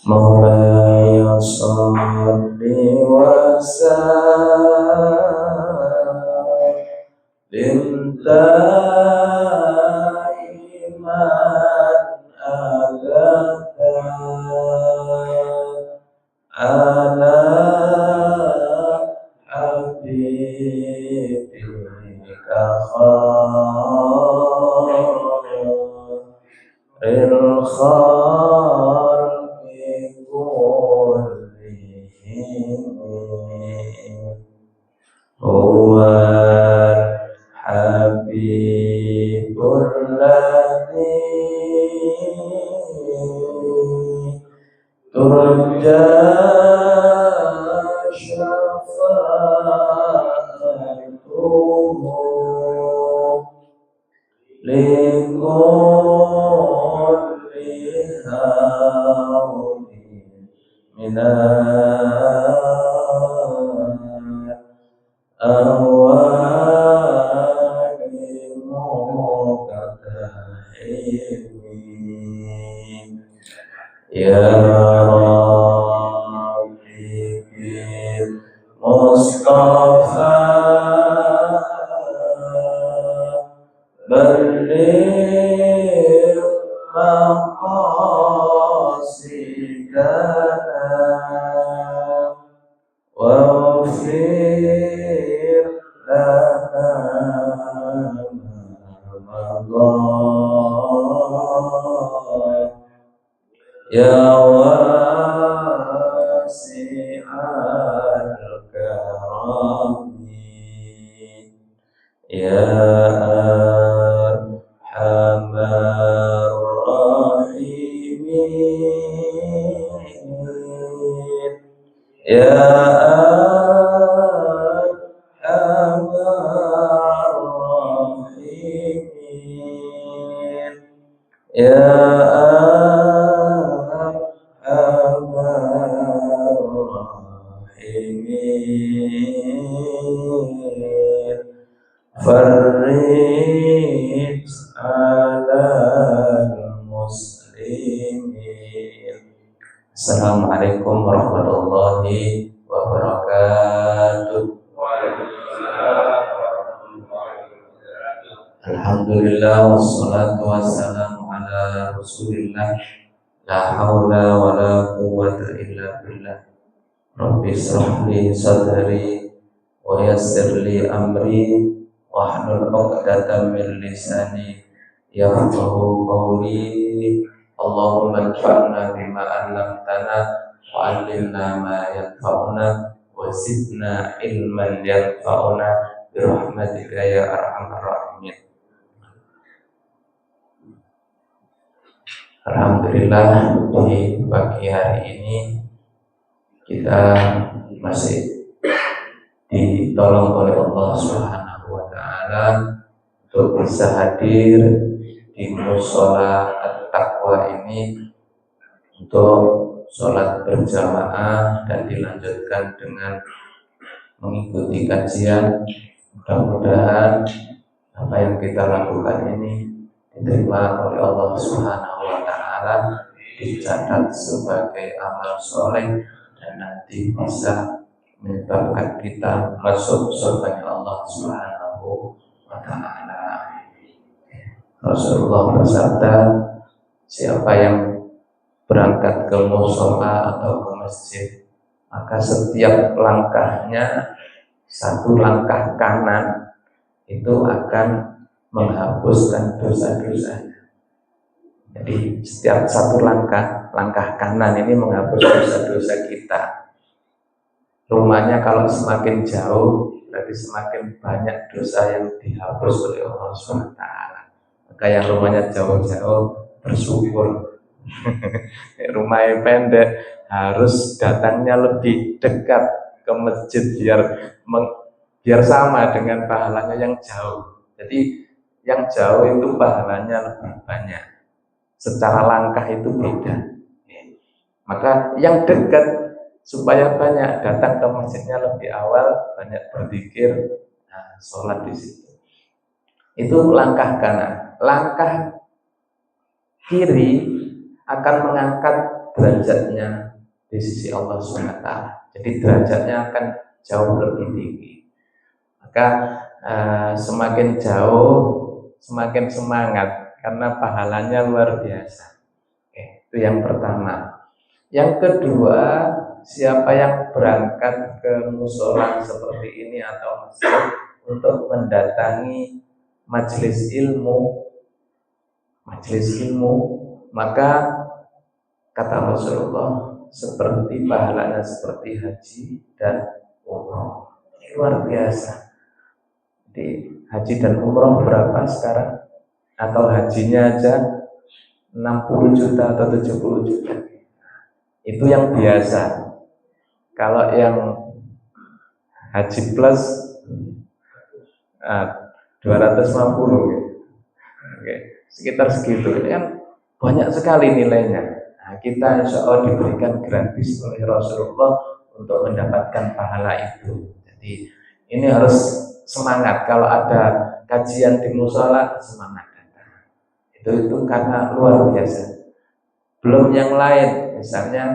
مولاي صل وسلم دائما أبدا على حبيبك خير الخلق كلهم هو الحبيب الذي ترجى شفاعته لكل هول من الأهوال مقتحمين يا ربي بالمصطفى بلغ مقاصدنا واغفر لنا ما مضى يا واسع الكرم يا أرحم الراحمين يا أرحم الراحمين يا أرحم الراحمين فرج على المسلمين. Assalamualaikum warahmatullahi wabarakatuh. Alhamdulillah wassalatu wassalamu ala Rasulillah. La haula wala quwwata illa billah. Rabbi shrah li sadri wa yassir li amri wahlul 'uqdatam min lisani yafqahu qawli. Allahumma anfa'na bima 'allamtana wa 'allimna ma yanfa'una wa zidna ilman yanfa'una bi rahmatika ya arhamar rahimin. Alhamdulillah di pagi hari ini kita masih ditolong oleh Allah Subhanahu wa taala untuk bisa hadir di mushola at-taqwa ini untuk sholat berjamaah dan dilanjutkan dengan mengikuti kajian. Mudah-mudahan apa yang kita lakukan ini diterima oleh Allah Subhanahu wa taala, dicatat sebagai amal soleh dan nanti bisa menyebabkan kita masuk surga Allah Subhanahu wa taala. Rasulullah bersabda, siapa yang berangkat ke mushola atau ke masjid, maka setiap langkahnya satu langkah kanan itu akan menghapuskan dosa-dosanya. Jadi setiap satu langkah kanan ini menghapus dosa-dosa kita. Rumahnya kalau semakin jauh, berarti semakin banyak dosa yang dihapus oleh Allah SWT. Maka yang rumahnya jauh-jauh bersyukur. Rumahnya pendek harus datangnya lebih dekat ke masjid biar sama dengan pahalanya yang jauh. Jadi yang jauh itu pahalanya lebih banyak. Secara langkah itu beda. Maka yang dekat supaya banyak datang ke masjidnya lebih awal, banyak berzikir, sholat di situ. Itu langkah kanan. Langkah kiri akan mengangkat derajatnya di sisi Allah SWT. Jadi derajatnya akan jauh lebih tinggi. Maka semakin jauh semakin semangat karena pahalanya luar biasa. Itu yang pertama. Yang kedua, siapa yang berangkat ke musola seperti ini atau masjid untuk mendatangi majelis ilmu, maka kata Rasulullah seperti pahalanya seperti haji dan umroh. Luar biasa. Di haji dan umroh berapa sekarang? Atau hajinya aja 60 juta atau 70 juta. Itu yang biasa. Kalau yang haji plus 250 gitu. Oke, sekitar segitu. Ini kan banyak sekali nilainya. Nah, kita insya Allah diberikan gratis oleh Rasulullah untuk mendapatkan pahala itu. Jadi ini harus semangat. Kalau ada kajian di musola, semangat. Itu karena luar biasa. Belum yang lain, misalnya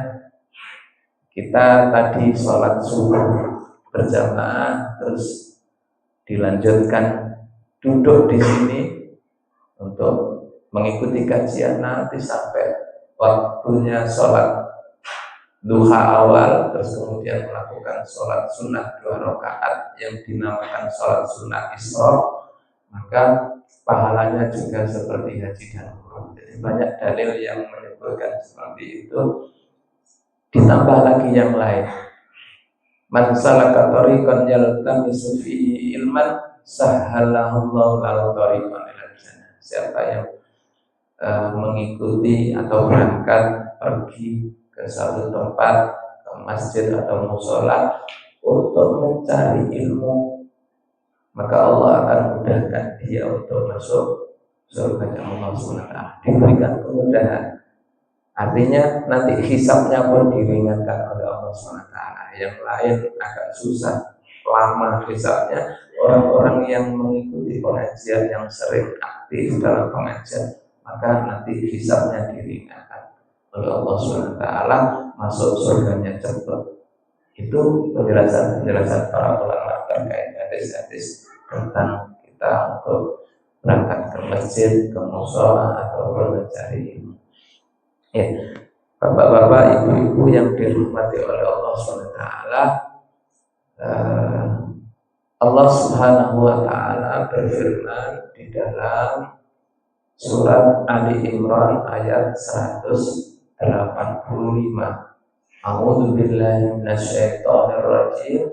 kita tadi sholat subuh berjamaah, terus dilanjutkan duduk di sini untuk mengikuti kajian nanti sampai waktunya sholat duha awal, terus kemudian melakukan sholat sunnah 2 rakaat yang dinamakan sholat sunnah Isra, maka pahalanya juga seperti haji dan umroh. Jadi banyak dalil yang menyebutkan seperti itu. Ditambah lagi yang lain. Man salaka tariqan yaltamisu fihi ilman sahhalallahu lahu tariqan ilal jannah. Siapa yang mengikuti atau berangkat pergi ke satu tempat, ke masjid atau musola untuk mencari ilmu, maka Allah akan mudahkan dia untuk masuk surga Allah SWT. Diberikan kemudahan. Artinya nanti hisabnya pun diringankan oleh Allah SWT. Yang lain agak susah, lama hisabnya. Orang-orang yang mengikuti pengajian, yang sering aktif dalam pengajian, maka nanti hisabnya diringankan oleh Allah SWT, masuk surganya cepat. Itu penjelasan para ulama terkait hadis-hadis tentang kita untuk berangkat ke masjid, ke musola atau mencari ilmu. Ya, bapak-bapak, ibu-ibu yang dirahmati oleh Allah SWT, Allah Subhanahu wa Ta'ala berfirman di dalam surat Ali Imran ayat 185. A'udzu billahi minasyaitonir rajim.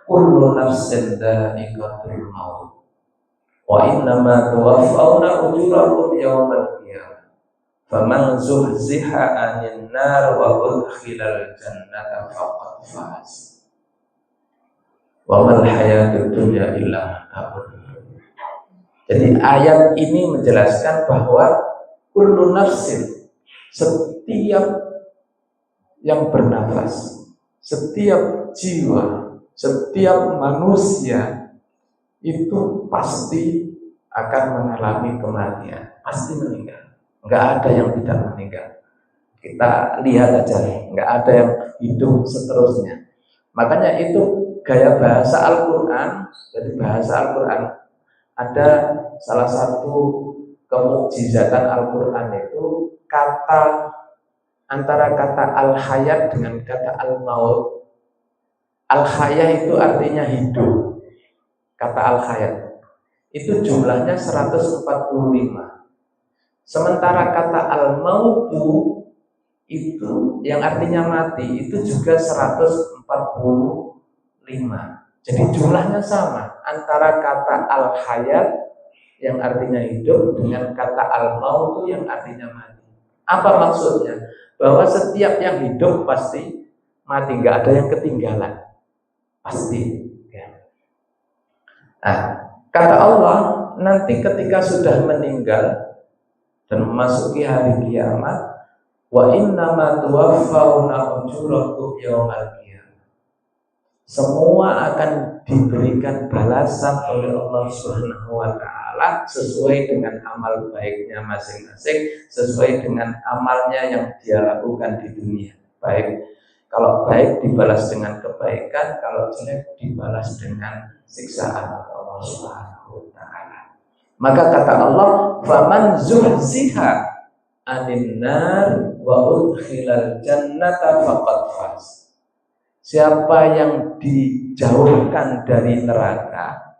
Kullu nafsin dha'iqatul maut. Wa innama tuwaffawna ujurakum yawmal qiyamah. Faman zuhziha 'anil nar wa udkhilal jannata faqad faz. Wa mal hayatud dunya illa mata'un. Jadi ayat ini menjelaskan bahwa kullu nafsin, setiap yang bernafas, setiap jiwa, setiap manusia itu pasti akan mengalami kematian, pasti meninggal. Enggak ada yang tidak meninggal. Kita lihat aja, enggak ada yang hidup seterusnya. Makanya itu gaya bahasa Al-Quran. Jadi bahasa Al-Quran, ada salah satu kemukjizatan Al-Quran itu antara kata al-hayat dengan kata al-maut. Al-hayat itu artinya hidup. Kata al-hayat itu jumlahnya 145. Sementara kata al-mautu itu yang artinya mati itu juga 145. Jadi jumlahnya sama antara kata al-hayat yang artinya hidup dengan kata al-mautu yang artinya mati. Apa maksudnya? Bahwa setiap yang hidup pasti mati, nggak ada yang ketinggalan, pasti. Nah, kata Allah nanti ketika sudah meninggal dan memasuki hari kiamat, wa innama tuwaffawna ujurakum yawmal qiyamah. Semua akan diberikan balasan oleh Allah Subhanahu wa Ta'ala Ta'ala sesuai dengan amal baiknya masing-masing, sesuai dengan amalnya yang dia lakukan di dunia. Baik, kalau baik dibalas dengan kebaikan, kalau jelek dibalas dengan siksaan Allah Subhanahu wa Ta'ala. Maka kata Allah, "Faman zuhziha 'anil nar wa udkhilal jannata faqad faz." Siapa yang dijauhkan dari neraka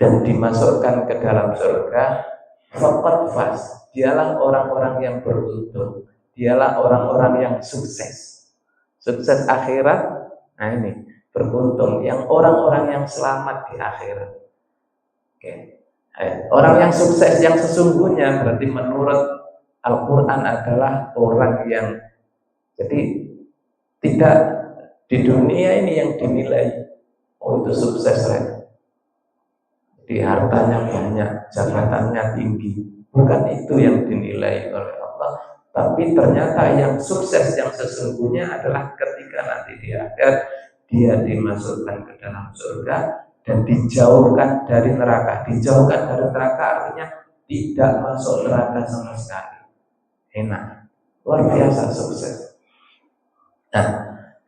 dan dimasukkan ke dalam surga, faqad faz. Dialah orang-orang yang beruntung. Dialah orang-orang yang sukses. Sukses akhirat, nah ini beruntung. Yang orang-orang yang selamat di akhirat. Oke. Orang yang sukses yang sesungguhnya berarti menurut Al-Quran adalah orang yang jadi tidak di dunia ini yang dinilai, oh itu sukses kan, di hartanya banyak, jabatannya tinggi. Bukan itu yang dinilai oleh Allah, tapi ternyata yang sukses yang sesungguhnya adalah ketika nanti di akhir dia dimasukkan ke dalam surga dan dijauhkan dari neraka. Dijauhkan dari neraka artinya tidak masuk neraka sama sekali. Enak, luar biasa sukses. Nah,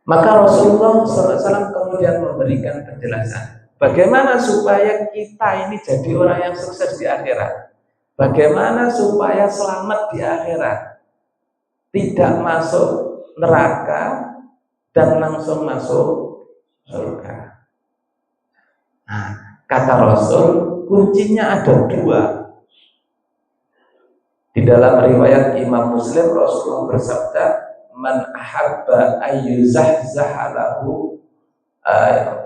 maka Rasulullah SAW kemudian memberikan penjelasan bagaimana supaya kita ini jadi orang yang sukses di akhirat. Bagaimana supaya selamat di akhirat, tidak masuk neraka dan langsung masuk surga. Nah, kata Rasul, kuncinya ada dua. Di dalam riwayat Imam Muslim, Rasulullah bersabda, "Man ahabba ayyuzahzaha lahu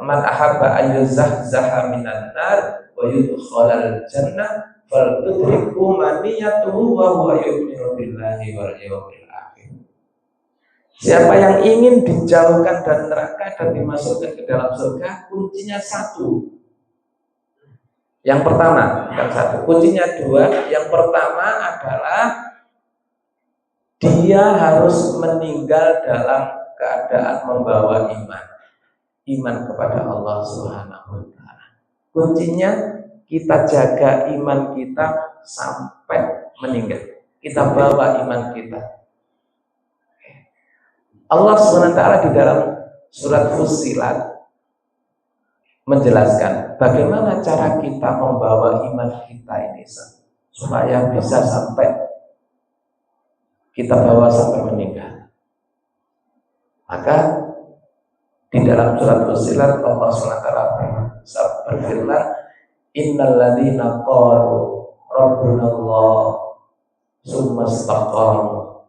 man ahabba ayyuzahzaha minan nar wa yudkhalal jannah faltudriku maniyatuhu wa huwa yu'minu billahi wal yawmil akhir." Siapa yang ingin dijauhkan dari neraka dan dimasukkan ke dalam surga, kuncinya satu. Yang pertama, bukan satu, kuncinya dua. Yang pertama adalah dia harus meninggal dalam keadaan membawa iman kepada Allah Subhanahu wa Ta'ala. Kuncinya kita jaga iman kita sampai meninggal. Kita bawa iman kita. Allah Subhanahu wa Ta'ala di dalam surat Fussilat menjelaskan bagaimana cara kita membawa iman kita ini supaya bisa sampai kita bawa sampai meninggal. Maka di dalam surat Fussilat Allah SWT berfirman, "Innal ladzina qalu rabbuna Allah tsumma istaqamu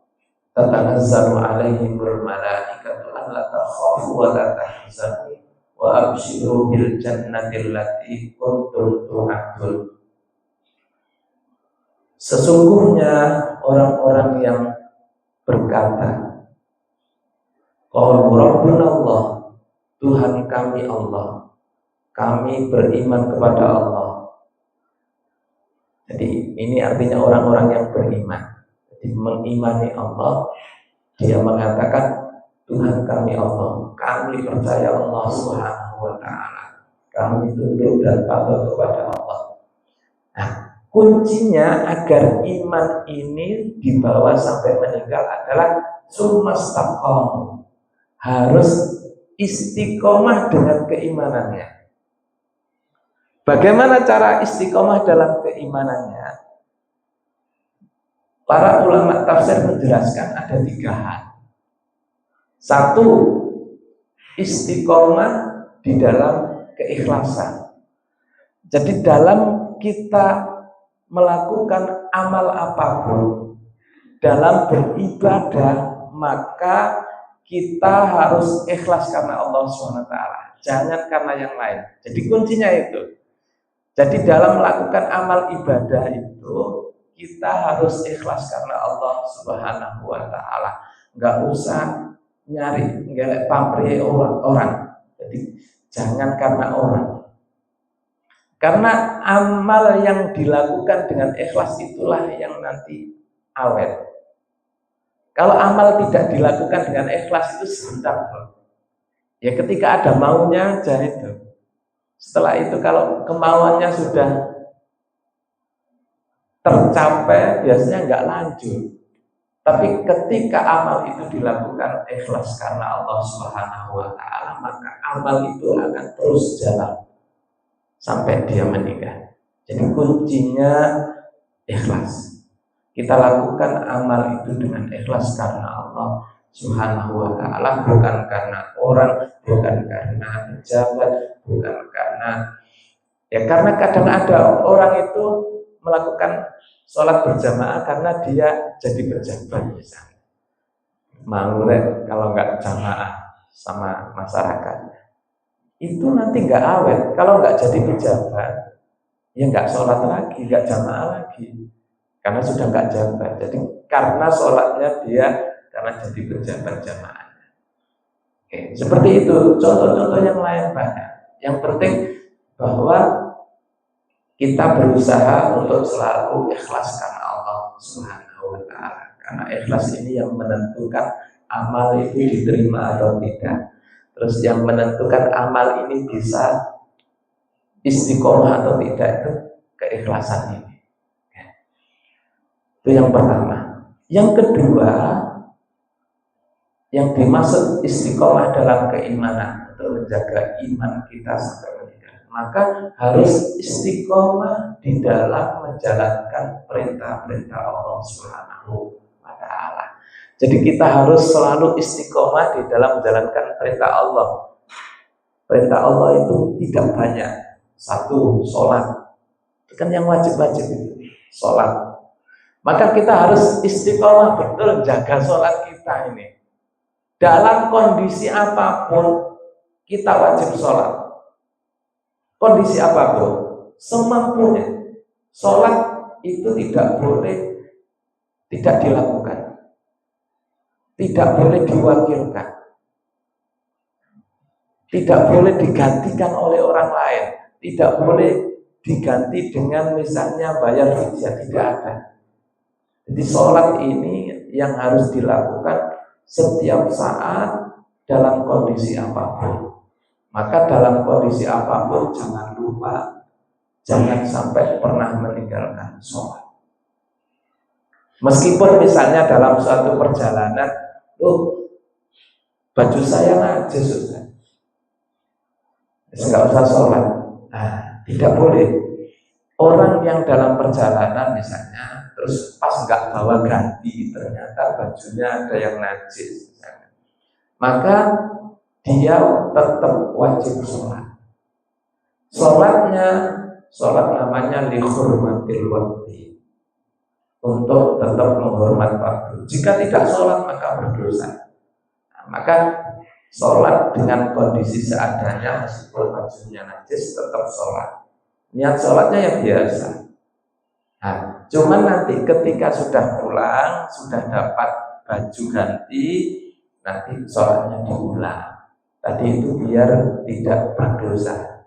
tatanazzalu 'alaihimul malaikatu alla takhafu wa la tahzanu wa abshiru bil jannati allati kuntum tu'adun." Sesungguhnya orang-orang yang berkata, "Qalu rabbuna Allah," Tuhan kami Allah, kami beriman kepada Allah. Jadi ini artinya orang-orang yang beriman. Jadi mengimani Allah, dia mengatakan, Tuhan kami Allah, kami percaya Allah Subhanahu wa Ta'ala, kami tunduk dan patuh kepada Allah. Nah, kuncinya agar iman ini dibawa sampai meninggal adalah sumastaqam, harus istiqomah dengan keimanannya. Bagaimana cara istiqomah dalam keimanannya? Para ulama tafsir menjelaskan ada 3 hal. Satu, istiqomah di dalam keikhlasan. Jadi dalam kita melakukan amal apapun, dalam beribadah, maka kita harus ikhlas karena Allah SWT, jangan karena yang lain. Jadi kuncinya itu. Jadi dalam melakukan amal ibadah itu, kita harus ikhlas karena Allah Subhanahu wa Ta'ala. Enggak usah nyari ngelek pamrih orang. Jadi jangan karena orang. Karena amal yang dilakukan dengan ikhlas itulah yang nanti awet. Kalau amal tidak dilakukan dengan ikhlas itu sebentar. Ya ketika ada maunya aja itu. Setelah itu kalau kemauannya sudah tercapai biasanya nggak lanjut. Tapi ketika amal itu dilakukan ikhlas karena Allah Subhanahu wa taala, maka amal itu akan terus jalan sampai dia meninggal. Jadi kuncinya ikhlas. Kita lakukan amal itu dengan ikhlas karena Allah Subhanahu wa taala, bukan karena orang, bukan karena pejabat, bukan karena karena kadang ada orang itu melakukan sholat berjamaah karena dia jadi pejabat misalnya. Mau kalau nggak jamaah sama masyarakatnya, itu nanti nggak awet. Kalau nggak jadi pejabat, ya nggak sholat lagi, nggak jamaah lagi, karena sudah nggak jabat. Jadi karena sholatnya dia karena jadi pejabat jamaah. Oke, seperti itu. Contoh-contoh yang lain banyak. Yang penting bahwa kita berusaha untuk selalu ikhlas karena Allah Subhanahu wa taala. Karena ikhlas ini yang menentukan amal itu diterima atau tidak. Terus yang menentukan amal ini bisa istiqomah atau tidak, itu keikhlasan ini. Itu yang pertama. Yang kedua, yang dimaksud istiqomah dalam keimanan, untuk menjaga iman kita sampai meninggal, maka harus istiqomah di dalam menjalankan perintah-perintah Allah Subhanahu wa taala. Jadi kita harus selalu istiqomah di dalam menjalankan perintah Allah. Perintah Allah itu tidak banyak. Satu, sholat. Itu kan yang wajib-wajib itu, sholat. Maka kita harus istiqomah betul jaga sholat kita ini. Dalam kondisi apapun kita wajib sholat. Kondisi apapun, semampunya. Sholat itu tidak boleh tidak dilakukan, tidak boleh diwakilkan, tidak boleh digantikan oleh orang lain, tidak boleh diganti dengan misalnya bayar fidyah, tidak ada. Jadi sholat ini yang harus dilakukan setiap saat dalam kondisi apapun. Maka dalam kondisi apapun jangan lupa, jangan sampai pernah meninggalkan sholat. Meskipun misalnya dalam suatu perjalanan, baju saya najis sudah, nggak usah sholat. Nah, tidak boleh. Orang yang dalam perjalanan misalnya, terus pas nggak bawa ganti, ternyata bajunya ada yang najis, misalnya, maka dia tetap wajib sholat. Sholat namanya lihurmatil waqti, untuk tetap menghormat waktu. Jika tidak sholat maka berdosa. Nah, maka sholat dengan kondisi seadanya, meskipun bajunya najis tetap sholat. Niat sholatnya yang biasa. Nah, cuman nanti ketika sudah pulang, sudah dapat baju ganti, nanti sholatnya diulang. Tadi itu biar tidak berdosa.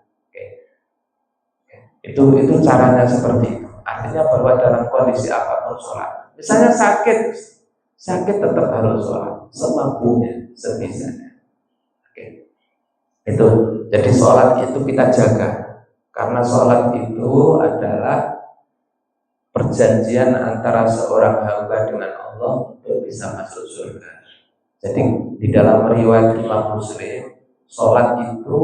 Itu caranya seperti itu. Artinya bahwa dalam kondisi apapun sholat. Misalnya sakit tetap harus sholat semampunya, sebisanya. Itu. Jadi sholat itu kita jaga, karena sholat itu adalah perjanjian antara seorang hamba dengan Allah untuk bisa masuk surga. Jadi di dalam riwayat Imam Muslim, sholat itu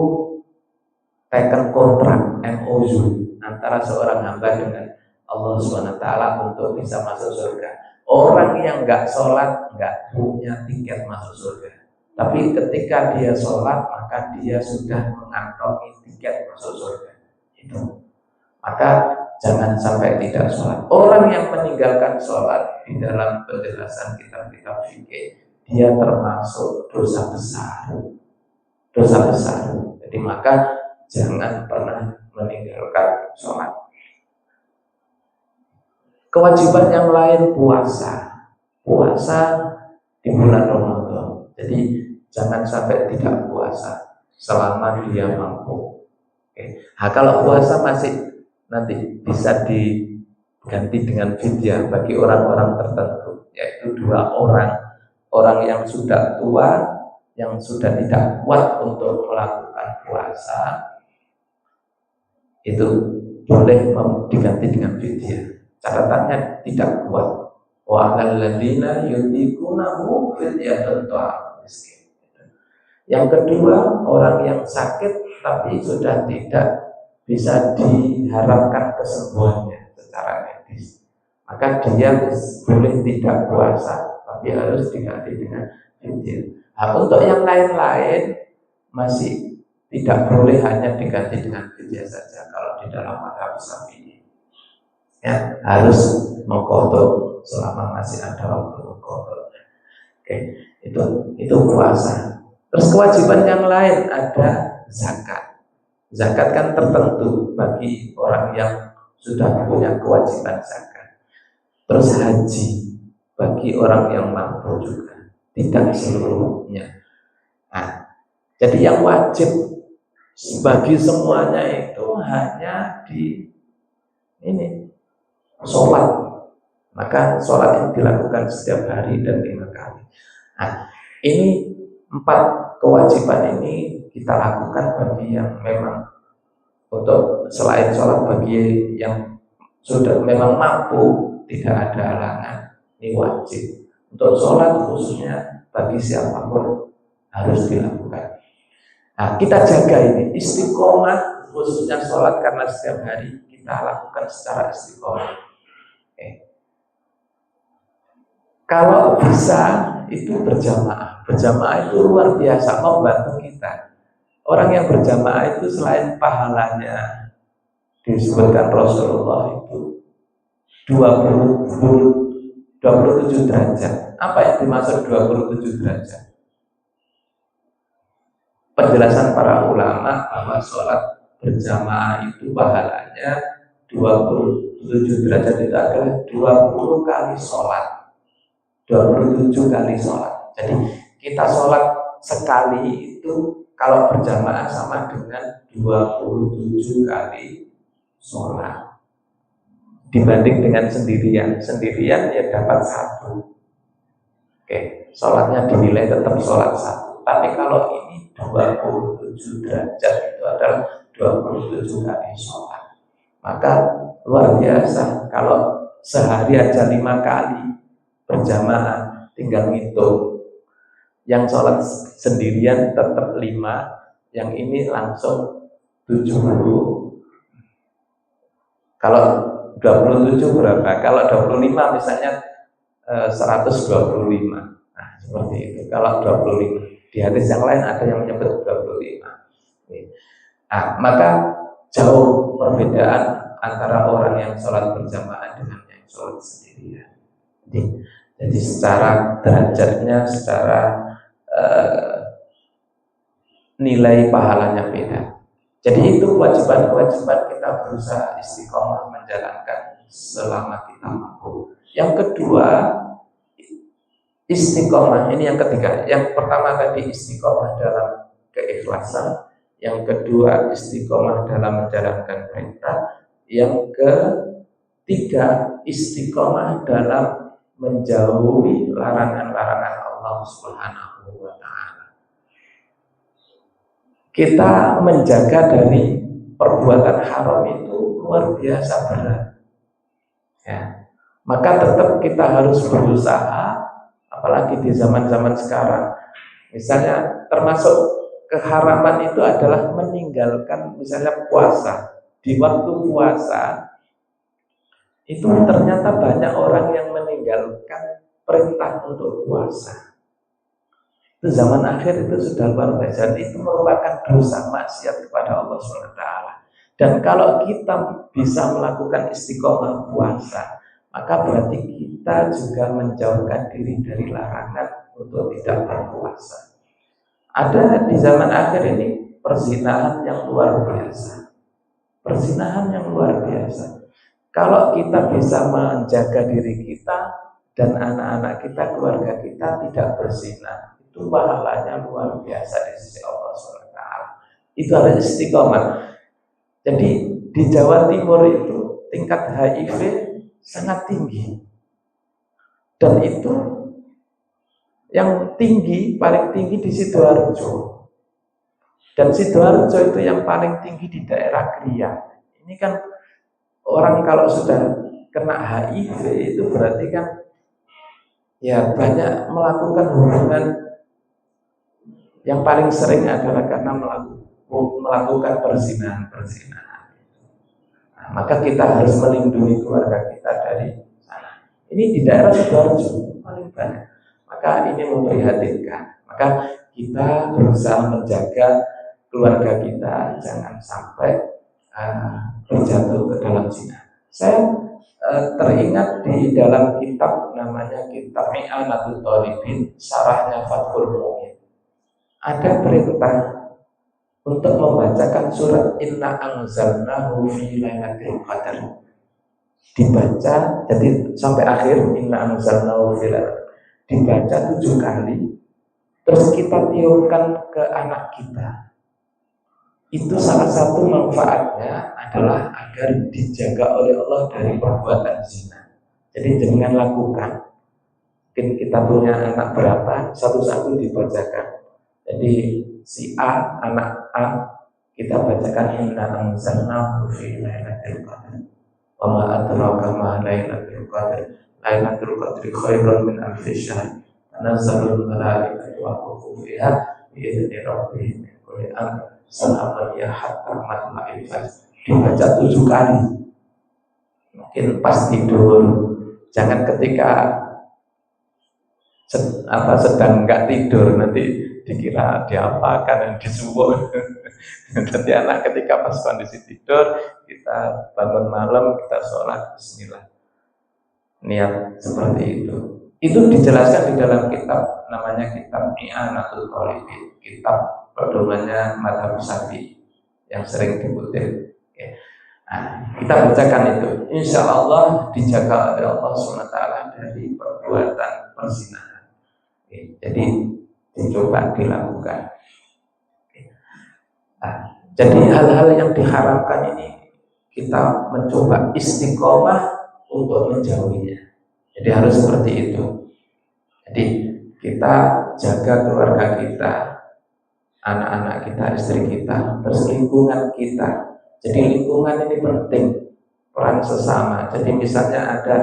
taken kontrak, MOU, antara seorang hamba dengan Allah SWT untuk bisa masuk surga. Orang yang nggak sholat nggak punya tiket masuk surga. Tapi ketika dia sholat, maka dia sudah mengantongi tiket masuk surga. Itu. Maka jangan sampai tidak sholat. Orang yang meninggalkan sholat di dalam penjelasan kitab-kitab fikih, dia termasuk dosa besar. Dosa besar. Jadi maka jangan pernah meninggalkan sholat. Kewajiban yang lain puasa. Puasa di bulan Ramadan. Jadi jangan sampai tidak puasa selama dia mampu. Nah, kalau puasa masih nanti bisa diganti dengan fidyah bagi orang-orang tertentu, yaitu 2 orang yang sudah tua, yang sudah tidak kuat untuk melakukan puasa, itu boleh diganti dengan fidyah. catatannya tidak kuat. Wa alladzina yutiqunahu fidyatun ta'am miskin. Yang kedua, orang yang sakit tapi sudah tidak bisa diharapkan kesembuhannya secara medis, maka dia boleh tidak puasa, tapi harus diganti dengan fidyah. Nah, untuk yang lain-lain masih tidak boleh hanya diganti dengan fidyah saja. Kalau di dalam mazhab Syafi'i, ya harus mengqadha selama masih ada waktu mengqadha. Oke, itu puasa. Terus kewajiban yang lain ada zakat. Zakat kan tertentu bagi orang yang sudah punya kewajiban zakat. Terus haji bagi orang yang mampu juga, tidak seluruhnya. Nah, jadi yang wajib bagi semuanya itu hanya di ini sholat. Maka sholat yang dilakukan setiap hari dan 5 kali. Nah, ini 4 kewajiban ini kita lakukan bagi yang memang, untuk selain sholat bagi yang sudah memang mampu, tidak ada halangan, ini wajib. Untuk sholat khususnya bagi siapapun harus dilakukan. Nah, kita jaga ini istiqomah, khususnya sholat, karena setiap hari kita lakukan secara istiqomah. Kalau bisa itu berjamaah. Berjamaah itu luar biasa membantu kita. Orang yang berjamaah itu selain pahalanya disebutkan Rasulullah itu 27 derajat. Apa yang dimaksud 27 derajat? Penjelasan para ulama bahwa sholat berjamaah itu pahalanya 27 derajat itu adalah 20 kali sholat. 27 kali sholat. Jadi kita sholat sekali itu kalau berjamaah sama dengan 27 kali sholat. Dibanding dengan sendirian ya dapat 1. Oke, sholatnya dinilai tetap sholat 1. Tapi kalau ini 27 derajat itu adalah 27 kali sholat. Maka luar biasa kalau sehari aja 5 kali berjamaah, tinggal ngitung. Yang sholat sendirian tetap 5, yang ini langsung 70. Kalau 27 berapa? Kalau 25 misalnya 125. Nah, seperti itu. Kalau 25. Di hadis yang lain ada yang menyebut 25. Nah, maka jauh perbedaan antara orang yang sholat berjamaah dengan yang sholat sendirian. Jadi secara derajatnya, secara nilai pahalanya beda. Jadi itu kewajiban-kewajiban kita berusaha istiqomah menjalankan selama kita mampu. Yang kedua, istiqomah, ini yang ketiga. Yang pertama tadi istiqomah dalam keikhlasan. Yang kedua istiqomah dalam menjalankan perintah. Yang ketiga istiqomah dalam menjauhi larangan-larangan Allah Subhanahu wa ta'ala. Kita menjaga dari perbuatan haram itu luar biasa berat. Ya. Maka tetap kita harus berusaha, apalagi di zaman-zaman sekarang. Misalnya termasuk keharaman itu adalah meninggalkan misalnya puasa. Di waktu puasa itu ternyata banyak orang yang meninggalkan perintah untuk puasa. Itu zaman akhir itu sudah luar biasa. Itu merupakan dosa maksiat kepada Allah SWT. Dan kalau kita bisa melakukan istiqomah puasa, maka berarti kita juga menjauhkan diri dari larangan untuk tidak berpuasa. Ada di zaman akhir ini perzinahan yang luar biasa. Perzinahan yang luar biasa. Kalau kita bisa menjaga diri kita dan anak-anak kita, keluarga kita tidak berzina, itu pahalanya luar biasa di sisi Allah SWT. Itu adalah istiqomah. Jadi di Jawa Timur itu tingkat HIV sangat tinggi. Dan itu yang tinggi, paling tinggi di Sidoarjo. Dan Sidoarjo itu yang paling tinggi di daerah Kriya. Ini kan orang kalau sudah kena HIV itu berarti kan ya banyak melakukan hubungan, yang paling sering adalah karena melakukan perzinahan. Nah, maka kita harus melindungi keluarga kita dari sana. Ini di daerah Sidoarjo paling banyak. Maka ini memprihatinkan. Maka kita berusaha menjaga keluarga kita jangan sampai terjatuh ke dalam zina. Saya teringat di dalam kitab namanya kitab I'anatul Thalibin, syarahnya Fathul Mu'in, ada perintah untuk membacakan surat Inna Anzalnahu fi Lailatul Qadar. Dibaca, jadi sampai akhir Inna Anzalnahu fi Lailatul Qadar, dibaca 7 kali, terus kita tiupkan ke anak kita. Itu salah satu manfaatnya adalah agar dijaga oleh Allah dari perbuatan zina. Jadi jangan lakukan. Mungkin kita punya anak berapa, satu-satu dibacakan. Jadi si A, anak A, kita bacakan Inna Anzalnahu fi Lailatul Qadar. Wa ma adraka ma Lailatul Qadar. Lailatul Qadri khairun min alfi syahr. Tanazzalul malaikatu wa ruhu fiha bi idzni rabbihim min kulli amr. Salaman ya hatta matla'il fajr. Dibaca 7 kali. Mungkin pas tidur. Jangan ketika sedang nggak tidur nanti dikira diapakan dan disuwuk. Jadi anak ketika pas kondisi tidur, kita bangun malam, kita sholat bismillah, niat seperti itu. Itu dijelaskan di dalam kitab namanya kitab I'anatul Thalibin, kitab pedomannya mazhab Syafi'i yang sering dikutip. Nah, kita bacakan itu, insya Allah dijaga oleh Allah SWT dari perbuatan perzinahan. Jadi dicoba dilakukan. Nah, jadi hal-hal yang diharapkan ini kita mencoba istiqomah untuk menjauhinya. Jadi harus seperti itu. Jadi kita jaga keluarga kita, anak-anak kita, istri kita, terus lingkungan kita. Jadi lingkungan ini penting, peran sesama. Jadi misalnya ada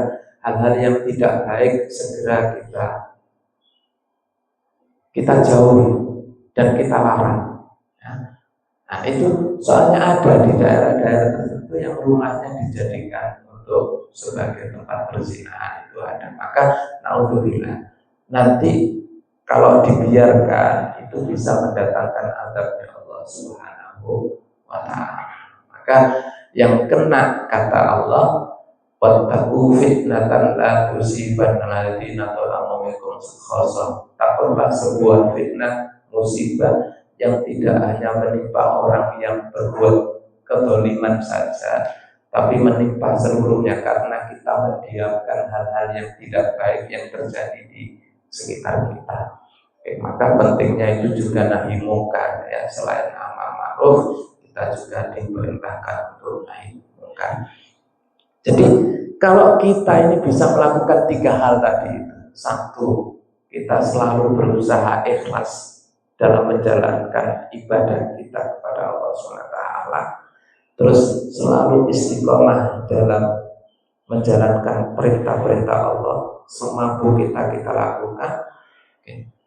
hal-hal yang tidak baik, segera kita jauhi dan kita larang. Nah itu soalnya ada di daerah-daerah tertentu yang rumahnya dijadikan untuk sebagai tempat perzinahan, itu ada. Maka naudzubillah, nanti kalau dibiarkan itu bisa mendatangkan azabnya Allah Subhanahu wa ta'ala. Maka yang kena kata Allah, wattaqu fitnatan la tusibanna alladziina zalamu minkum khassah. Takutlah sebuah fitnah, musibah yang tidak hanya menimpa orang yang berbuat kezaliman saja, tapi menimpa seluruhnya karena kita mendiamkan hal-hal yang tidak baik yang terjadi di sekitar kita. Maka pentingnya itu juga nahi mungkar, ya. Selain amal ma'ruf, kita juga diperintahkan untuk nahi mungkar. Jadi kalau kita ini bisa melakukan 3 hal tadi, 1, kita selalu berusaha ikhlas dalam menjalankan ibadah kita kepada Allah SWT. Terus selalu istiqomah dalam menjalankan perintah-perintah Allah, semampu kita lakukan.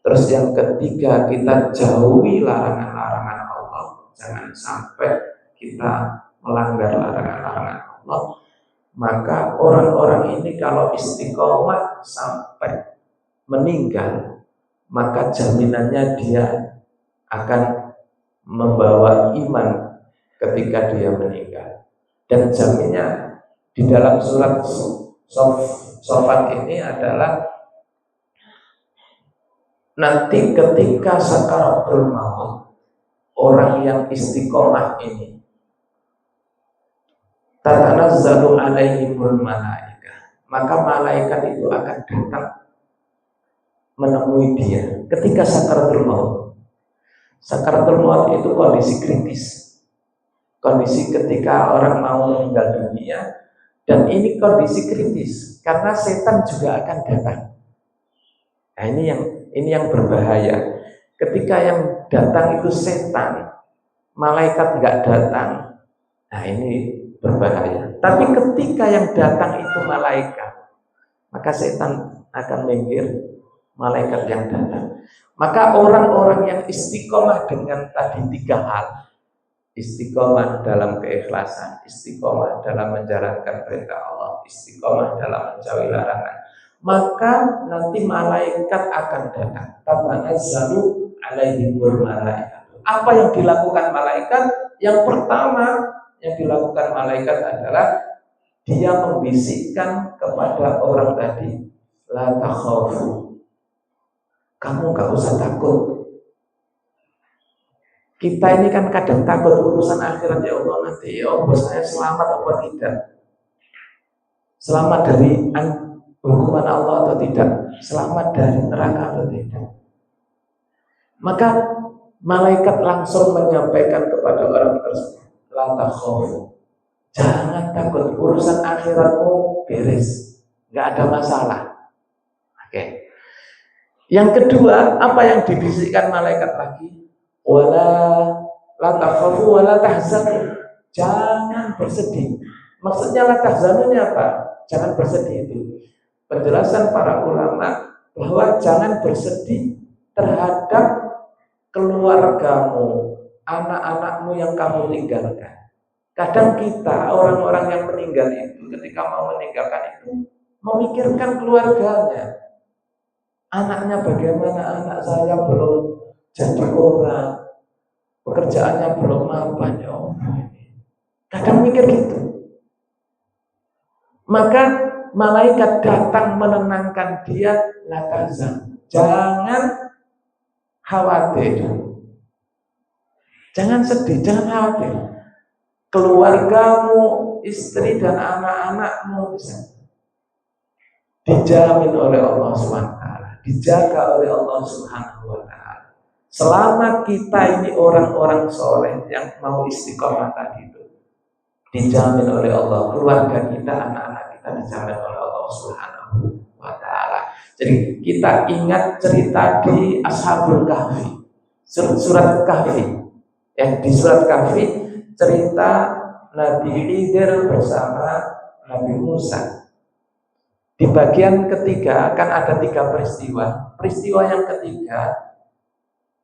Terus yang ketiga, kita jauhi larangan-larangan Allah. Jangan sampai kita melanggar larangan-larangan Allah. Maka orang-orang ini kalau istiqomah sampai meninggal, maka jaminannya dia akan membawa iman ketika dia meninggal. Dan jaminnya di dalam surat Shofat ini adalah nanti ketika sakaratul maut, orang yang istiqomah ini tatanazzalu alaihimul malaikah, maka malaikat itu akan datang menemui dia ketika sakaratul maut. Sakaratul maut itu kondisi kritis, kondisi ketika orang mau meninggal dunia, dan ini kondisi kritis karena setan juga akan datang. Nah ini yang berbahaya. Ketika yang datang itu setan, malaikat nggak datang, nah ini berbahaya. Tapi ketika yang datang itu malaikat, maka setan akan minggir, malaikat yang datang. Maka orang-orang yang istiqomah dengan tadi 3 hal, istiqomah dalam keikhlasan, istiqomah dalam menjalankan perintah Allah, istiqomah dalam menjauhi larangan, maka nanti malaikat akan datang. Tatanazzalu alaihimul malaikat. Apa yang dilakukan malaikat? Yang pertama yang dilakukan malaikat adalah dia membisikkan kepada orang tadi, la takhafu, kamu gak usah takut. Kita ini kan kadang takut urusan akhirat, ya Allah nanti ya Allah saya selamat apa tidak, selamat dari hukuman Allah atau tidak, selamat dari neraka atau tidak. Maka malaikat langsung menyampaikan kepada orang tersebut, la takhafu, jangan takut, urusan akhiratmu beres, nggak ada masalah. Oke. Yang kedua, apa yang dibisikkan malaikat lagi? Wala la takhafu wala tahzanu, jangan bersedih. Maksudnya la tahzanunya apa? Jangan bersedih itu. Penjelasan para ulama bahwa jangan bersedih terhadap keluargamu, anak-anakmu yang kamu tinggalkan. Kadang kita, orang-orang yang meninggal itu, ketika mau meninggalkan itu, memikirkan keluarganya. Anaknya bagaimana, anak saya belum jadi orang, pekerjaannya belum mapan, ya Allah. Kadang mikir gitu. Maka malaikat datang menenangkan dia, la tahzan, jangan khawatir, jangan sedih, jangan khawatir. Keluargamu, istri dan anak-anakmu bisa dijamin oleh Allah SWT, dijaga oleh Allah SWT. Selama kita ini orang-orang soleh yang mau istiqomah tadi itu, dijamin oleh Allah. Keluarga kita, anak-anak kita dijamin oleh Allah SWT. Jadi kita ingat cerita di Ashabul Kahfi, surat Kahfi. Di surat Kahfi cerita Nabi Khidir bersama Nabi Musa. Di bagian ketiga kan ada 3 peristiwa. Peristiwa yang ketiga,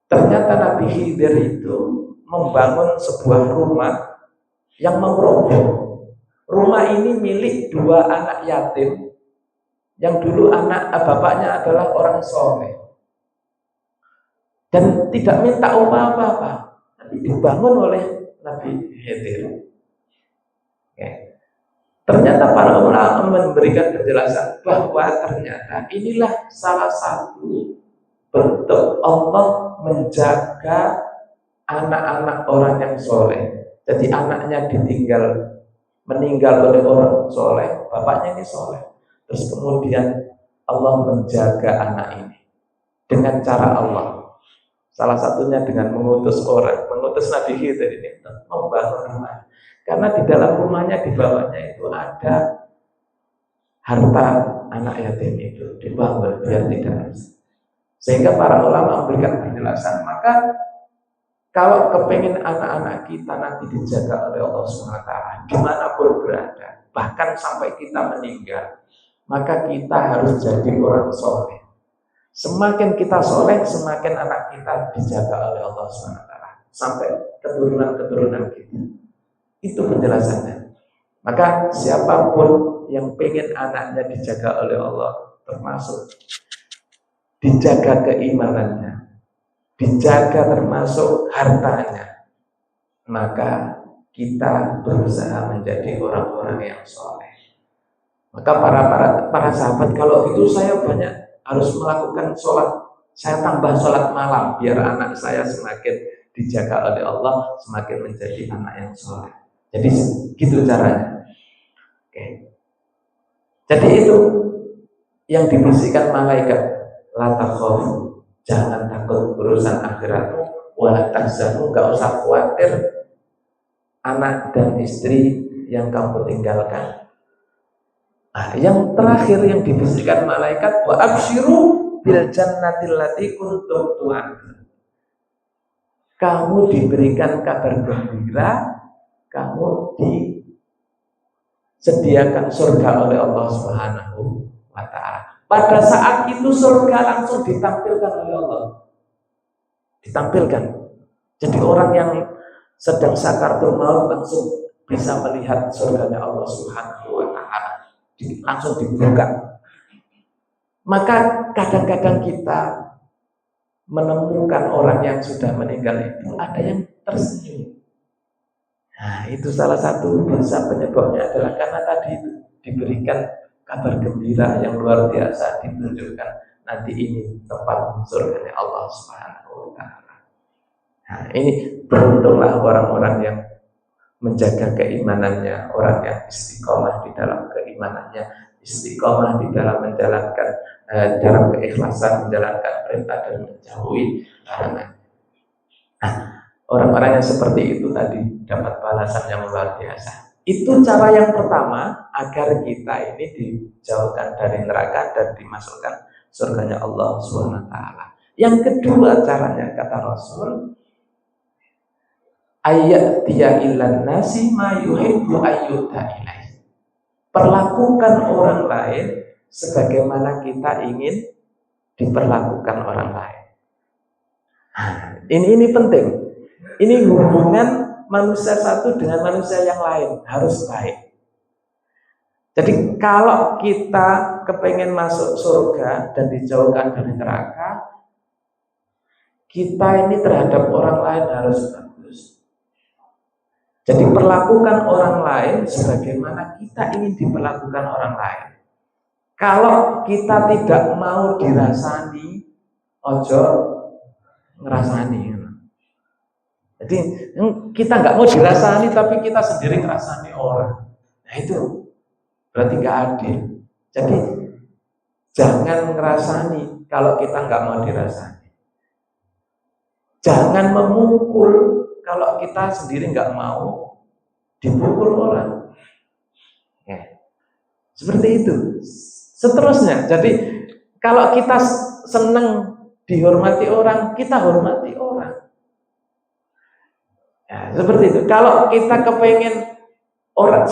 ternyata Nabi Khidir itu membangun sebuah rumah yang meroboh. Rumah ini milik 2 anak yatim yang dulu bapaknya adalah orang soleh dan tidak minta upah apa-apa, tapi dibangun oleh Nabi Khidir. Ternyata para ulama memberikan penjelasan bahwa ternyata inilah salah satu bentuk Allah menjaga anak-anak orang yang soleh. Jadi anaknya meninggal oleh orang soleh, bapaknya ini soleh. Terus kemudian Allah menjaga anak ini dengan cara Allah. Salah satunya dengan mengutus Nabi Khidir ini membangun rumah. Karena di dalam rumahnya, di bawahnya itu ada harta anak yatim itu, dibangun biar tidak harus. Sehingga para ulama memberikan penjelasan, maka kalau kepengen anak-anak kita nanti dijaga oleh Allah SWT dimanapun berada, bahkan sampai kita meninggal, maka kita harus jadi orang soleh. Semakin kita soleh, semakin anak kita dijaga oleh Allah SWT sampai keturunan-keturunan kita. Itu penjelasannya. Maka siapapun yang pengen anaknya dijaga oleh Allah, termasuk dijaga keimanannya, dijaga termasuk hartanya, maka kita berusaha menjadi orang-orang yang soleh. Maka para sahabat, kalau itu saya banyak harus melakukan sholat, saya tambah sholat malam biar anak saya semakin dijaga oleh Allah, semakin menjadi anak yang soleh. Jadi gitu caranya. Oke. Jadi itu yang dibisikkan malaikat, la takhafu, jangan takut urusan akhiratmu, wala tahzanu, enggak usah khawatir anak dan istri yang kamu tinggalkan. Nah, yang terakhir yang dibisikkan malaikat, wa absyiru bil jannatil lati kuntum tu'adun. Kamu diberikan kabar gembira, kamu disediakan surga oleh Allah Subhanahu wa ta'ala. Pada saat itu surga langsung ditampilkan oleh Allah. Ditampilkan. Jadi orang yang sedang sakaratul maut langsung bisa melihat surganya Allah Subhanahu wa ta'ala. Langsung dibuka. Maka kadang-kadang kita menemukan orang yang sudah meninggal itu ada yang tersenyum. Nah, itu salah satu bisa penyebabnya adalah karena tadi itu diberikan kabar gembira yang luar biasa, ditunjukkan nanti ini tempat surganya Allah Subhanahu wa ta'ala. Nah, ini beruntunglah orang-orang yang menjaga keimanannya, orang yang istiqomah di dalam keimanannya, istiqomah di dalam menjalankan dalam keikhlasan menjalankan perintah dan menjauhi larangan. Nah, orang-orang yang seperti itu tadi dapat balasan yang luar biasa. Itu cara yang pertama agar kita ini dijauhkan dari neraka dan dimasukkan surganya Allah SWT. Yang kedua caranya kata Rasul, ayat dia ilan nasi ma yuhibbu ayyuta ilaih. Perlakukan orang lain sebagaimana kita ingin diperlakukan orang lain. Nah, ini penting. Ini hubungan manusia satu dengan manusia yang lain harus baik. Jadi kalau kita kepengen masuk surga dan dijauhkan dari neraka, kita ini terhadap orang lain harus bagus. Jadi perlakukan orang lain sebagaimana kita ingin diperlakukan orang lain. Kalau kita tidak mau dirasani, ojo ngerasani. Jadi kita nggak mau dirasani tapi kita sendiri ngerasani orang. Nah itu berarti nggak adil. Jadi jangan ngerasani kalau kita nggak mau dirasani. Jangan memukul kalau kita sendiri nggak mau dipukul orang. Ya. Seperti itu. Seterusnya. Jadi kalau kita senang dihormati orang, kita hormati orang. Ya, seperti itu. Kalau kita kepengen orang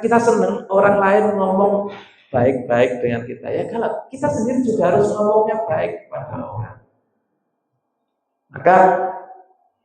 kita seneng orang lain ngomong baik-baik dengan kita, ya kalau kita sendiri juga harus ngomongnya baik kepada orang. Maka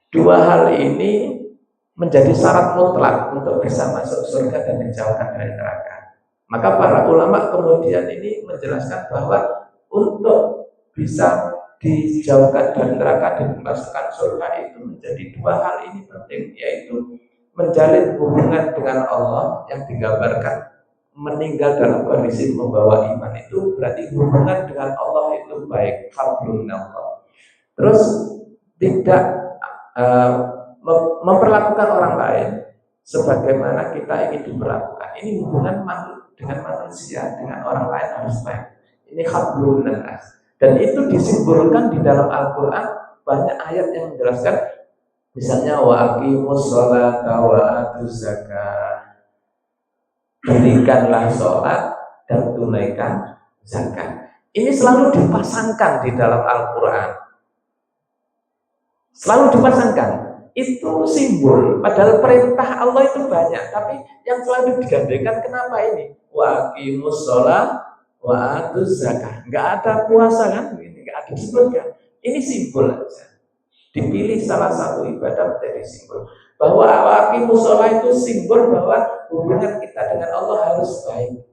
dua hal ini menjadi syarat mutlak untuk bisa masuk surga dan dijauhkan dari neraka. Maka para ulama kemudian ini menjelaskan bahwa untuk bisa dijauhkan dari neraka dan dimasukkan surga itu menjadi dua hal ini penting, yaitu menjalin hubungan dengan Allah yang digambarkan meninggal dalam kondisi membawa iman itu berarti hubungan dengan Allah itu baik, hablunallah. Terus tidak memperlakukan orang lain sebagaimana kita ingin diperlakukan. Ini hubungan dengan manusia, dengan orang lain harus baik. Ini hablunallah. Dan itu disimbolkan di dalam Al-Quran banyak ayat yang menjelaskan, misalnya wa aqimus sholata wa atuz zakah, dirikanlah sholat dan tunaikan zakat. Ini selalu dipasangkan di dalam Al-Quran, selalu dipasangkan. Itu simbol, padahal perintah Allah itu banyak, tapi yang selalu digandengkan kenapa ini? Wa aqimus sholat wa atuz zakah. Enggak ada puasa kan? Ini enggak ada disebutkan. Ini simbol aja. Dipilih salah satu ibadah menjadi simbol. Bahwa aqimus shalah itu simbol bahwa hubungan kita dengan Allah harus baik.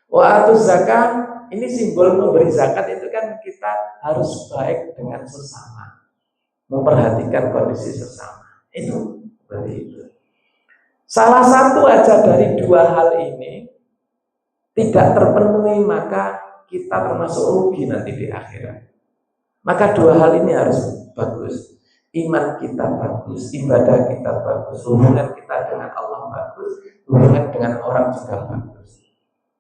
Wa atuz zakah ini simbol memberi zakat, itu kan kita harus baik dengan sesama. Memperhatikan kondisi sesama. Itu seperti itu. Salah satu aja dari dua hal ini tidak terpenuhi, maka kita termasuk rugi nanti di akhirat. Maka dua hal ini harus bagus. Iman kita bagus, ibadah kita bagus, hubungan kita dengan Allah bagus, hubungan dengan orang juga bagus.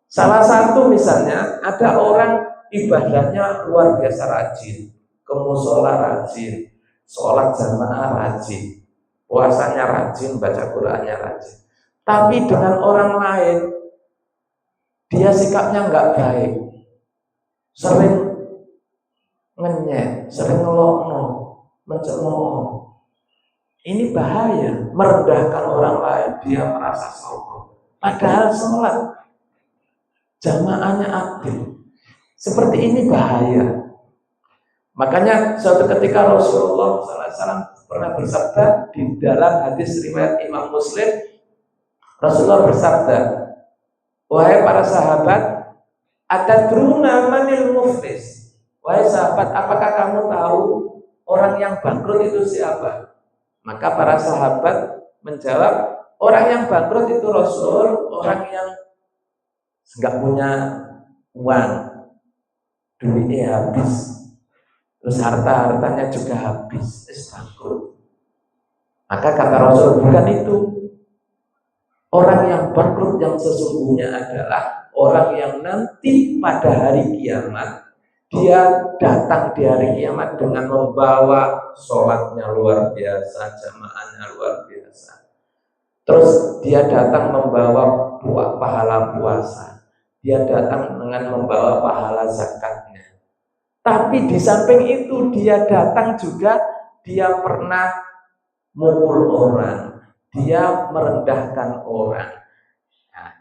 Salah satu misalnya ada orang ibadahnya luar biasa rajin, ke mushola rajin, sholat jamaah rajin, puasanya rajin, baca Qur'annya rajin. Tapi dengan orang lain dia sikapnya nggak baik, sering ngenyek, sering ngelokno, mencemooh. Ini bahaya, merendahkan orang lain, dia merasa sombong. Padahal sholat jamaahnya aktif. Seperti ini bahaya. Makanya suatu ketika Rasulullah SAW pernah bersabda di dalam hadis riwayat Imam Muslim, Rasulullah bersabda, wahai para sahabat, atadruna manil muflis? Wahai sahabat, apakah kamu tahu orang yang bangkrut itu siapa? Maka para sahabat menjawab, orang yang bangkrut itu Rasul, orang yang nggak punya uang, duitnya habis, terus hartanya juga habis, bangkrut. Maka kata Rasul, bukan itu. Orang yang bangkrut yang sesungguhnya adalah orang yang nanti pada hari kiamat, dia datang di hari kiamat dengan membawa sholatnya luar biasa, jamaahnya luar biasa. Terus dia datang membawa pahala puasa, dia datang dengan membawa pahala zakatnya. Tapi di samping itu dia datang juga, dia pernah mukul orang, dia merendahkan orang,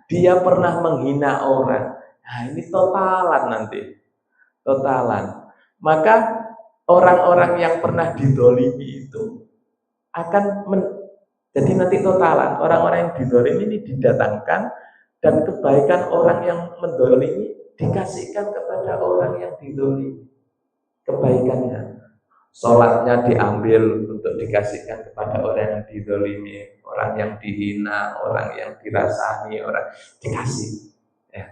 dia pernah menghina orang. Nah, ini totalan nanti, totalan. Maka orang-orang yang pernah didolimi itu akan jadi nanti totalan. Orang-orang yang didolimi ini didatangkan, dan kebaikan orang yang mendolimi dikasihkan kepada orang yang didolimi. Kebaikannya, sholatnya diambil untuk dikasihkan kepada orang yang didolimi, orang yang dihina, orang yang dirasani, orang dikasih. Ya.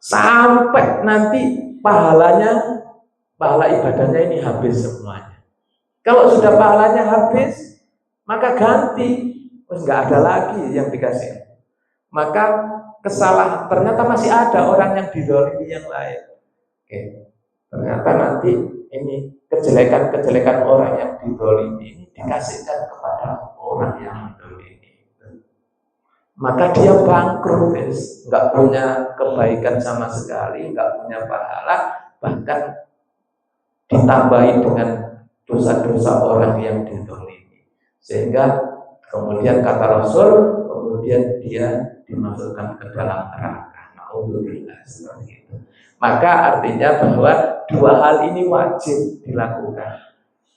Sampai nanti pahala ibadahnya ini habis semuanya. Kalau sudah pahalanya habis, maka ganti, terus nggak ada lagi yang dikasih. Maka kesalahan, ternyata masih ada orang yang didolimi yang lain. Oke. Ternyata nanti ini kejelekan orang yang didolimi ini dikasihkan kepada orang yang mendolimi. Maka dia bangkrut, nggak punya kebaikan sama sekali, nggak punya pahala, bahkan ditambahi dengan dosa-dosa orang yang didolimi. Sehingga kemudian kata Rasul, kemudian dia dimasukkan ke dalam neraka. Naudzubillah, seperti itu. Maka artinya bahwa dua hal ini wajib dilakukan.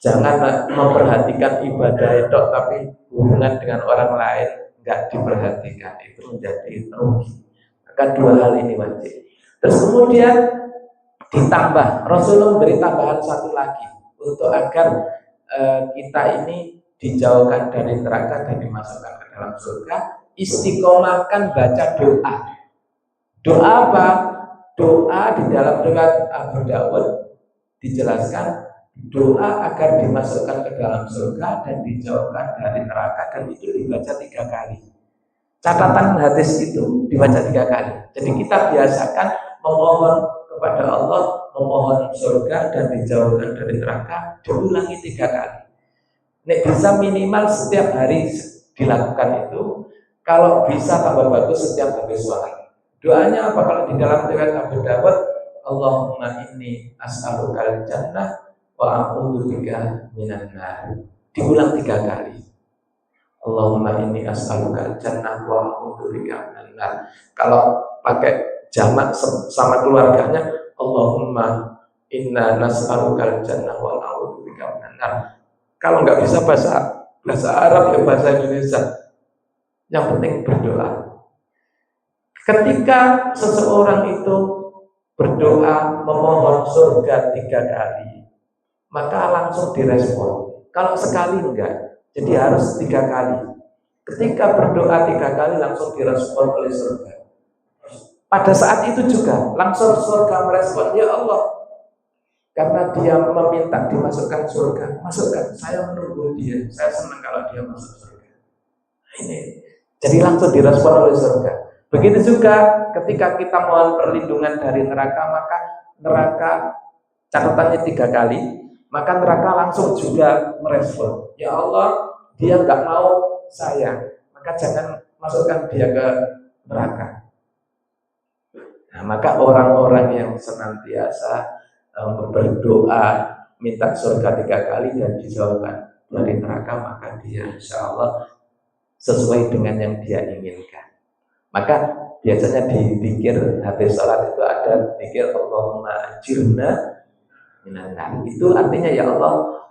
Jangan memperhatikan ibadah itu, tapi hubungan dengan orang lain nggak diperhatikan, itu menjadi rugi. Maka dua hal ini wajib. Terus kemudian ditambah, Rasulullah memberi tambahan satu lagi untuk agar kita ini dijauhkan dari neraka dan dimasukkan ke dalam surga. Istiqomahkan baca doa. Doa apa? Doa di dalam riwayat Abu Dawud dijelaskan doa agar dimasukkan ke dalam surga dan dijauhkan dari neraka, dan itu dibaca 3 kali. Catatan hadis itu dibaca 3 kali. Jadi kita biasakan memohon kepada Allah, memohon surga dan dijauhkan dari neraka, diulangi 3 kali. Nek bisa minimal setiap hari dilakukan itu. Kalau bisa tambah bagus setiap habis sholat. Doanya apa? Kalau di dalam riwayat Abu Dawud, Allahumma inni as'alukal jannah wa a'udzubika minan nar. Diulang 3 kali. Allahumma inni as'alukal jannah wa a'udzubika minan nar. Kalau pakai jamak sama keluarganya, Allahumma inna nas'alukal jannah wa a'udzubika minan nar. Kalau nggak bisa bahasa Arab ya bahasa Indonesia. Yang penting berdoa. Ketika seseorang itu berdoa memohon surga 3 kali, maka langsung direspon. Kalau sekali enggak, jadi harus 3 kali. Ketika berdoa 3 kali langsung direspon oleh surga. Pada saat itu juga langsung surga merespon, ya Allah, karena dia meminta dimasukkan surga, masukkan, saya menunggu dia, saya senang kalau dia masuk surga. Ini jadi langsung direspon oleh surga. Begitu juga ketika kita mohon perlindungan dari neraka, maka neraka catatannya 3 kali, maka neraka langsung juga merespon. Ya Allah, dia nggak mau saya, maka jangan masukkan dia ke neraka. Nah, maka orang-orang yang senantiasa berdoa minta surga 3 kali dan dijauhkan dari neraka, maka dia insya Allah sesuai dengan yang dia inginkan. Maka biasanya di zikir habis sholat itu ada zikir Allahumma ajirna minan nar. Itu artinya ya Allah,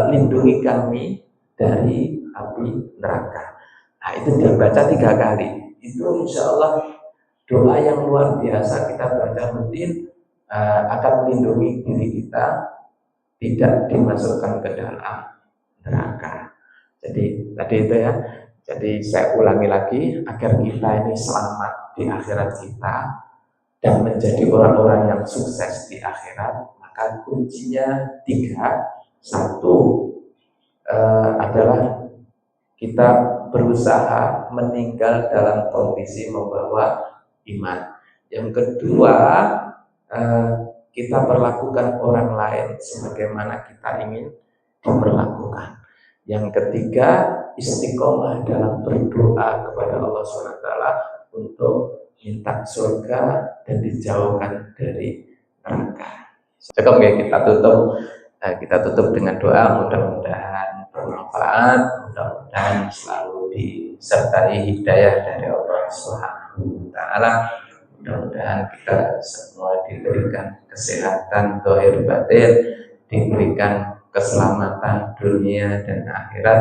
lindungi kami dari api neraka. Nah itu dibaca 3 kali. Itu insya Allah doa yang luar biasa kita baca rutin, akan melindungi diri kita tidak dimasukkan ke dalam neraka. Jadi tadi itu ya. Jadi saya ulangi lagi agar kita ini selamat di akhirat kita dan menjadi orang-orang yang sukses di akhirat. Maka kuncinya 3. Satu adalah kita berusaha meninggal dalam kondisi membawa iman. Yang kedua, kita perlakukan orang lain sebagaimana kita ingin diperlakukan. Yang ketiga, istiqomah dalam berdoa kepada Allah SWT untuk minta surga dan dijauhkan dari neraka. Cukup ya, kita tutup dengan doa. Mudah-mudahan bermanfaat, mudah-mudahan selalu disertai hidayah dari Allah Subhanahu wa taala. Mudah-mudahan kita semua diberikan kesehatan zahir batin, diberikan keselamatan dunia dan akhirat.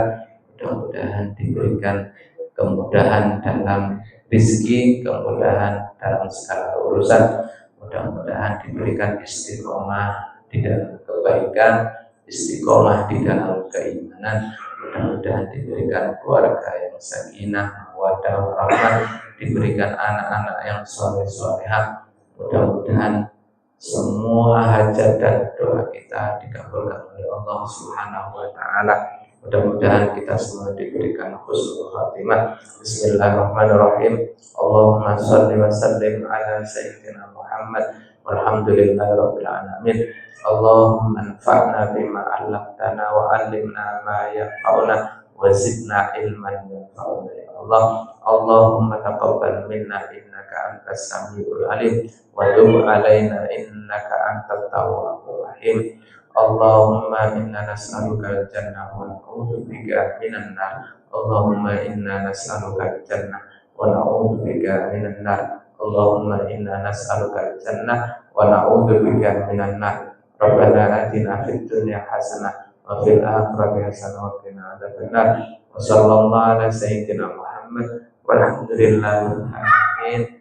Mudah-mudahan diberikan kemudahan dalam rezeki, kemudahan dalam segala urusan. Mudah-mudahan diberikan istiqomah di dalam kebaikan, istiqomah di dalam keimanan. Mudah-mudahan diberikan keluarga yang sakinah, mawaddah, warahmah, diberikan anak-anak yang soleh-solehah. Mudah-mudahan semua hajat dan doa kita dikabulkan oleh Allah Subhanahu wa taala. Mudah-mudahan kita semua diberikan husnul khatimah. Bismillahirrahmanirrahim. Allahumma shalli wa sallim ala sayyidina Muhammad walhamdulillahirabbil alamin. Allahumma anfa'na bima 'allamtana wa 'allimna ma yanfa'una wa zidna ilman yanfa'una ya Allah. Allahumma taqabbal minna innaka antas samiul alim wa tub alaina innaka antat tawwabur rahim. Allahumma inna nas'aluka al-jannah wa na'udzu bika minan nar. Allahumma inna nas'aluka al-jannah wa na'udzu bika minan nar. Allahumma inna nas'aluka al-jannah wa na'udzu bika minan nar. Rabbana atina fid dunya hasanah wa fil akhirati hasanah wa qina adzabannar. Wa sallallahu ala sayyidina Muhammad walhamdulillah. Amin.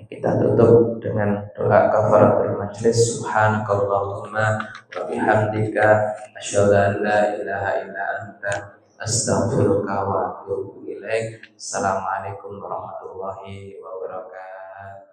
Kita tutup dengan doa kafaratul majlis. Subhanakallahumma wa bihamdika asyhadu an la ilaha illa anta astaghfiruka wa atubu ilaik. Assalamualaikum warahmatullahi wabarakatuh.